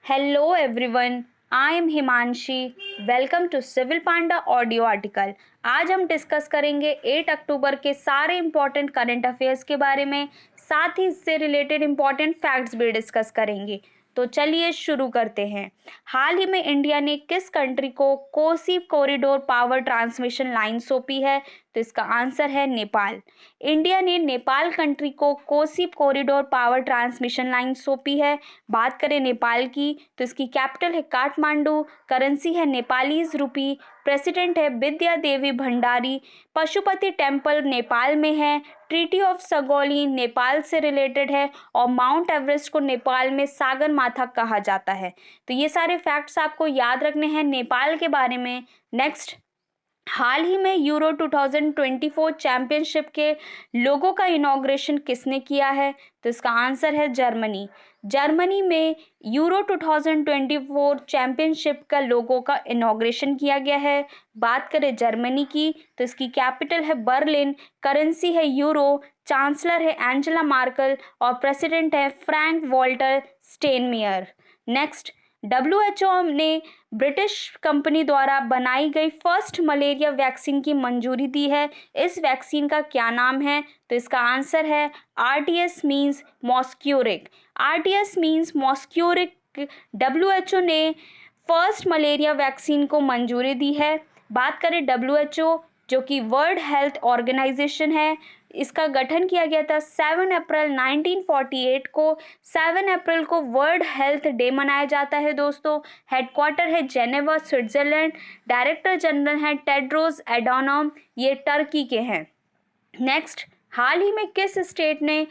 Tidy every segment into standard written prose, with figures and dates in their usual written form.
Hello everyone, I am Himanshi. Welcome to Civil Panda audio article. आज हम discuss करेंगे 8 अक्टूबर के सारे इंपॉर्टेंट करंट अफेयर्स के बारे में, साथ ही इससे रिलेटेड इंपॉर्टेंट फैक्ट्स भी डिस्कस करेंगे। तो चलिए शुरू करते हैं। हाल ही में इंडिया ने किस कंट्री को Kosi corridor power transmission line सौंपी है? तो इसका आंसर है नेपाल। इंडिया ने नेपाल कंट्री को Kosi corridor power transmission line सौंपी है। बात करें नेपाल की तो इसकी कैपिटल है काठमांडू, करेंसी है नेपालीज रुपी, प्रेसिडेंट है विद्या देवी भंडारी, पशुपति टेम्पल नेपाल में है, ट्रीटी ऑफ सगौली नेपाल से रिलेटेड है और माउंट एवरेस्ट को नेपाल में सागर माथा कहा जाता है। तो ये सारे फैक्ट्स आपको याद रखने हैं नेपाल के बारे में। नेक्स्ट, हाल ही में यूरो 2024 चैंपियनशिप के लोगो का इनॉग्रेशन किसने किया है? तो इसका आंसर है जर्मनी। जर्मनी में यूरो 2024 चैंपियनशिप का लोगो का इनॉग्रेशन किया गया है। बात करें जर्मनी की तो इसकी कैपिटल है बर्लिन, करेंसी है यूरो, चांसलर है एंजेला मार्कल और प्रेसिडेंट है फ्रैंक वॉल्टर स्टेनमियर। नेक्स्ट, WHO ने ब्रिटिश कंपनी द्वारा बनाई गई फर्स्ट मलेरिया वैक्सीन की मंजूरी दी है। इस वैक्सीन का क्या नाम है? तो इसका आंसर है RTS means Mosquirix. RTS means Mosquirix. WHO ने फर्स्ट मलेरिया वैक्सीन को मंजूरी दी है। बात करें WHO जो कि वर्ल्ड हेल्थ ऑर्गेनाइजेशन है, इसका गठन किया गया था 7 अप्रैल 1948 को। 7 अप्रैल को वर्ल्ड हेल्थ डे मनाया जाता है दोस्तों। हेडक्वार्टर है जेनेवा स्विट्जरलैंड। डायरेक्टर जनरल हैं टेड्रोस एडोनॉम, ये टर्की के हैं। नेक्स्ट, हाल ही में किस स्टेट ने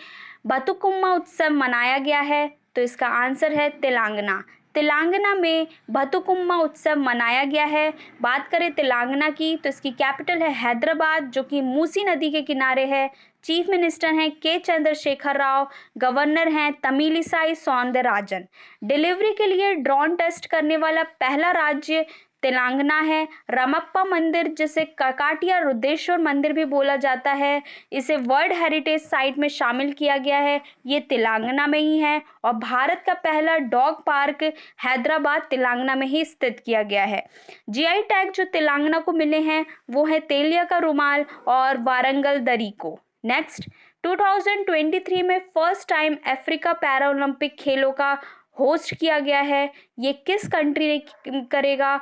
बतुकुम्मा उत्सव मनाया गया है? तो इसका आंसर है तेलंगाना। तेलंगाना में बतुकुम्मा उत्सव मनाया गया है। बात करें तेलंगाना की तो इसकी कैपिटल है हैदराबाद जो कि मूसी नदी के किनारे है। चीफ मिनिस्टर हैं के चंद्रशेखर राव, गवर्नर हैं तमिलिसाई सौंदरराजन। डिलीवरी के लिए ड्रोन टेस्ट करने वाला पहला राज्य तेलंगाना है। रमप्पा मंदिर जिसे ककाटिया रुद्रेश्वर मंदिर भी बोला जाता है, इसे वर्ल्ड हेरिटेज साइट में शामिल किया गया है। ये तेलंगाना में ही है और भारत का पहला डॉग पार्क हैदराबाद तेलंगाना में ही स्थित किया गया है। GI टैग जो तेलंगाना को मिले हैं वो है तेलिया का रुमाल और वारंगल दरी को। नेक्स्ट, 2023 में first time Africa para Olympic खेलों का होस्ट किया गया है। ये किस कंट्री ने करेगा?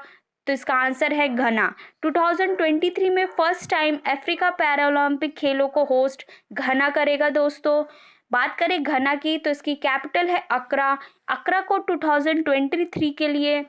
तो इसका आंसर है घना। 2023 में first time Africa para Olympic खेलों को होस्ट घना करेगा दोस्तों। बात करें घना की तो इसकी कैपिटल है अक्रा। अक्रा को 2023 के लिए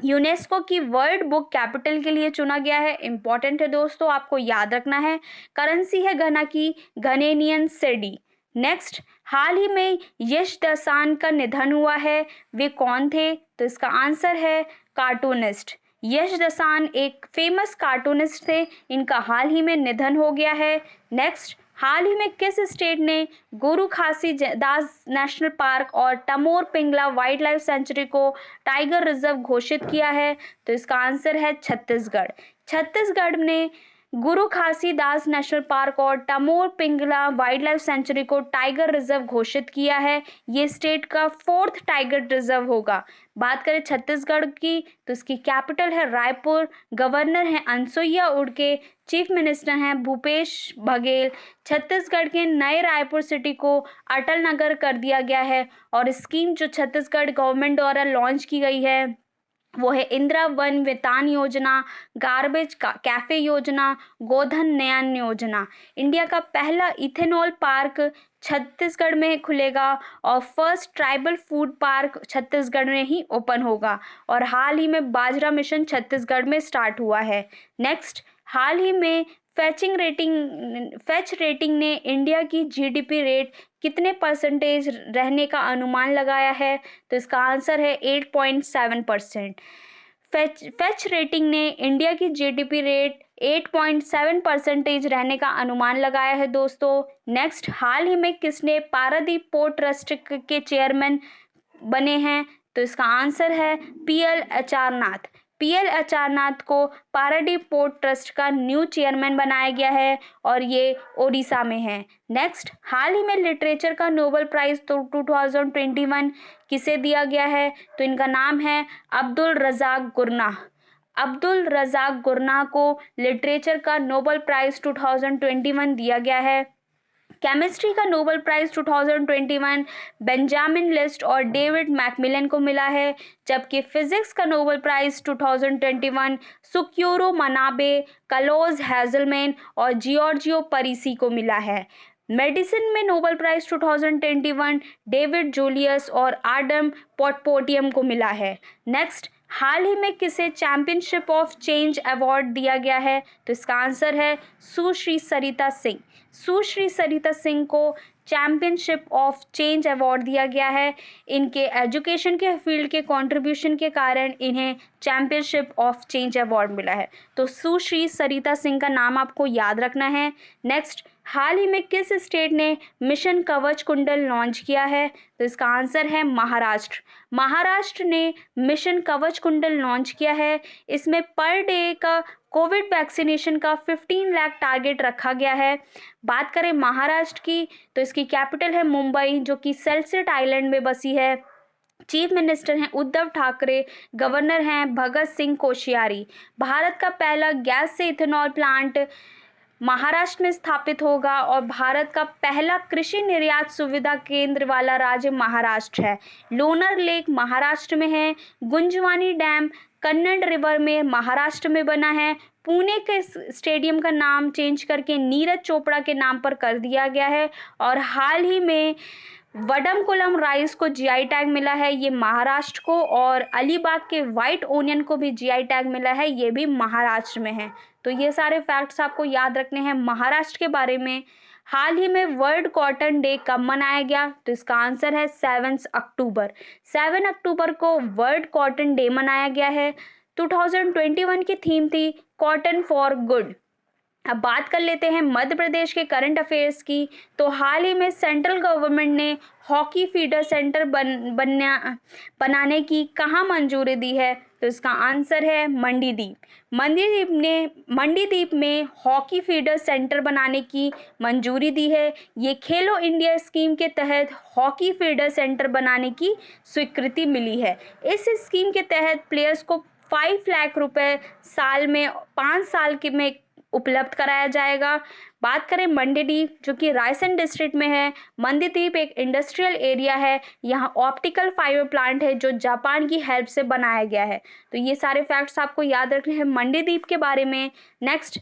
यूनेस्को की वर्ल्ड बुक कैपिटल के लिए चुना गया है। इंपॉर्टेंट है दोस्तों, आपको याद रखना है। करेंसी है घना की घनेनियन सेडी। नेक्स्ट, हाल ही में यश दसान का निधन हुआ है। वे कौन थे? तो इसका आंसर है कार्टूनिस्ट। यश दसान एक फेमस कार्टूनिस्ट थे, इनका हाल ही में निधन हो गया है। नेक्स्ट, हाल ही में किस स्टेट ने गुरु दास नेशनल पार्क और टमोर पिंगला वाइल्ड लाइफ सेंचुरी को टाइगर रिजर्व घोषित किया है? तो इसका आंसर है छत्तीसगढ़। छत्तीसगढ़ ने गुरु दास नेशनल पार्क और टमोर पिंगला वाइल्ड लाइफ सेंचुरी को टाइगर रिजर्व घोषित किया है। ये स्टेट का 4th टाइगर रिजर्व होगा। बात करें छत्तीसगढ़ की तो इसकी कैपिटल है रायपुर, गवर्नर हैं अनसुईया उइके, चीफ मिनिस्टर हैं भूपेश बघेल। छत्तीसगढ़ के नए रायपुर सिटी को अटल नगर कर दिया गया है और स्कीम जो छत्तीसगढ़ गवर्नमेंट द्वारा लॉन्च की गई है वो है इंदिरा वन वितान योजना, गार्बेज कैफे योजना, गोधन नयन योजना। इंडिया का पहला इथेनॉल पार्क छत्तीसगढ़ में खुलेगा और first tribal food park Chhattisgarh में ही ओपन होगा और हाल ही में बाजरा मिशन छत्तीसगढ़ में स्टार्ट हुआ है। नेक्स्ट, हाल ही में फैच रेटिंग ने इंडिया की GDP रेट कितने परसेंटेज रहने का अनुमान लगाया है? तो इसका आंसर है 8.7%। फैच रेटिंग ने इंडिया की GDP रेट 8.7% रहने का अनुमान लगाया है दोस्तों। नेक्स्ट, हाल ही में किसने पारादीप पोर्ट ट्रस्ट के चेयरमैन बने हैं? तो इसका आंसर है PL अचारनाथ। पीएल अचारनाथ को पारादीप पोर्ट ट्रस्ट का न्यू चेयरमैन बनाया गया है और ये ओडिशा में है। नेक्स्ट, हाल ही में लिटरेचर का नोबेल प्राइज तो 2021 किसे दिया गया है? तो इनका नाम है अब्दुल रज़ाक गुरनाह। अब्दुल रज़ाक गुरनाह को लिटरेचर का नोबेल प्राइज 2021 दिया गया है। केमिस्ट्री का नोबेल प्राइज 2021 बेंजामिन लिस्ट और डेविड मैकमिलन को मिला है, जबकि फिजिक्स का नोबेल प्राइज 2021 सुक्योरो मनाबे, कलोज हैजलमैन और जियोर्जियो परिसी को मिला है। मेडिसिन में नोबेल प्राइज 2021 डेविड जूलियस और आडम पोटपोटियम को मिला है। नेक्स्ट, हाल ही में किसे चैंपियनशिप ऑफ चेंज अवार्ड दिया गया है? तो इसका आंसर है सुश्री सरिता सिंह। सुश्री सरिता सिंह को चैंपियनशिप ऑफ चेंज अवार्ड दिया गया है। इनके एजुकेशन के फील्ड के कंट्रीब्यूशन के कारण इन्हें चैंपियनशिप ऑफ चेंज अवार्ड मिला है। तो सुश्री सरिता सिंह का नाम आपको याद रखना है। नेक्स्ट, हाल ही में किस स्टेट ने मिशन कवच कुंडल लॉन्च किया है? तो इसका आंसर है महाराष्ट्र। महाराष्ट्र ने मिशन कवच कुंडल लॉन्च किया है। इसमें पर डे का कोविड वैक्सीनेशन का 15 लाख टारगेट रखा गया है। बात करें महाराष्ट्र की तो इसकी कैपिटल है मुंबई, जो कि सेल्सिट आइलैंड में बसी है। चीफ मिनिस्टर हैं उद्धव ठाकरे, गवर्नर हैं भगत सिंह कोश्यारी। भारत का पहला गैस से इथेनॉल प्लांट महाराष्ट्र में स्थापित होगा और भारत का पहला कृषि निर्यात सुविधा केंद्र वाला राज्य महाराष्ट्र है। लोनार लेक महाराष्ट्र में है। गुंजवानी डैम कन्नड़ रिवर में महाराष्ट्र में बना है। पुणे के स्टेडियम का नाम चेंज करके नीरज चोपड़ा के नाम पर कर दिया गया है। और हाल ही में वडमकुलम राइस को जीआई टैग मिला है, ये महाराष्ट्र को। और अलीबाग के वाइट ओनियन को भी जीआई टैग मिला है, ये भी महाराष्ट्र में है। तो ये सारे फैक्ट्स आपको याद रखने हैं महाराष्ट्र के बारे में। हाल ही में वर्ल्ड कॉटन डे कब मनाया गया? तो इसका आंसर है 7 अक्टूबर। 7 अक्टूबर को वर्ल्ड कॉटन डे मनाया गया है। 2021 की थीम थी कॉटन फॉर गुड। अब बात कर लेते हैं मध्य प्रदेश के करंट अफेयर्स की। तो हाल ही में सेंट्रल गवर्नमेंट ने हॉकी फीडर सेंटर बनाने की कहाँ मंजूरी दी है? तो इसका आंसर है मंडीदीप। मंडीदीप में हॉकी फीडर सेंटर बनाने की मंजूरी दी है। ये खेलो इंडिया स्कीम के तहत हॉकी फीडर सेंटर बनाने की स्वीकृति मिली है। इस स्कीम के तहत प्लेयर्स को 5 लाख रुपए साल में 5 साल के में उपलब्ध कराया जाएगा। बात करें मंडीदीप, जो कि रायसेन डिस्ट्रिक्ट में है। मंडीदीप एक इंडस्ट्रियल एरिया है। यहाँ ऑप्टिकल फाइबर प्लांट है जो जापान की हेल्प से बनाया गया है। तो ये सारे फैक्ट्स आपको याद रखने हैं मंडीदीप के बारे में। नेक्स्ट,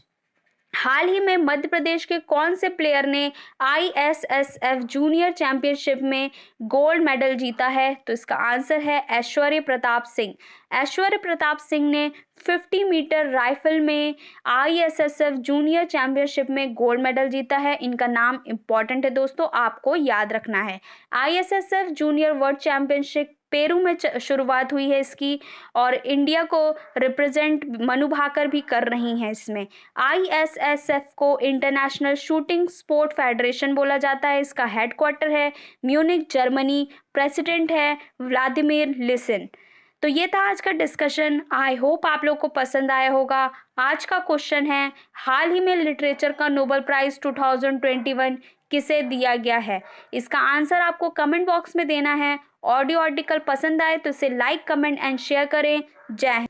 हाल ही में मध्य प्रदेश के कौन से प्लेयर ने ISSF जूनियर चैंपियनशिप में गोल्ड मेडल जीता है? तो इसका आंसर है ऐश्वर्य प्रताप सिंह। ऐश्वर्य प्रताप सिंह ने 50 मीटर राइफल में ISSF जूनियर चैंपियनशिप में गोल्ड मेडल जीता है। इनका नाम इंपॉर्टेंट है दोस्तों, आपको याद रखना है। ISSF junior world championship Peru में शुरुआत हुई है इसकी, और इंडिया को रिप्रेजेंट मनु भाकर भी कर रही हैं इसमें। ISSF को इंटरनेशनल शूटिंग स्पोर्ट फेडरेशन बोला जाता है। इसका हेडक्वार्टर है म्यूनिक, जर्मनी। प्रेसिडेंट है व्लादिमीर लिसिन। तो ये था आज का डिस्कशन। आई होप आप लोग को पसंद आया होगा। आज का क्वेश्चन है, हाल ही में लिटरेचर का नोबेल प्राइज 2021 किसे दिया गया है? इसका आंसर आपको कमेंट बॉक्स में देना है। ऑडियो आर्टिकल पसंद आए तो इसे लाइक, कमेंट एंड शेयर करें। जय हिंद।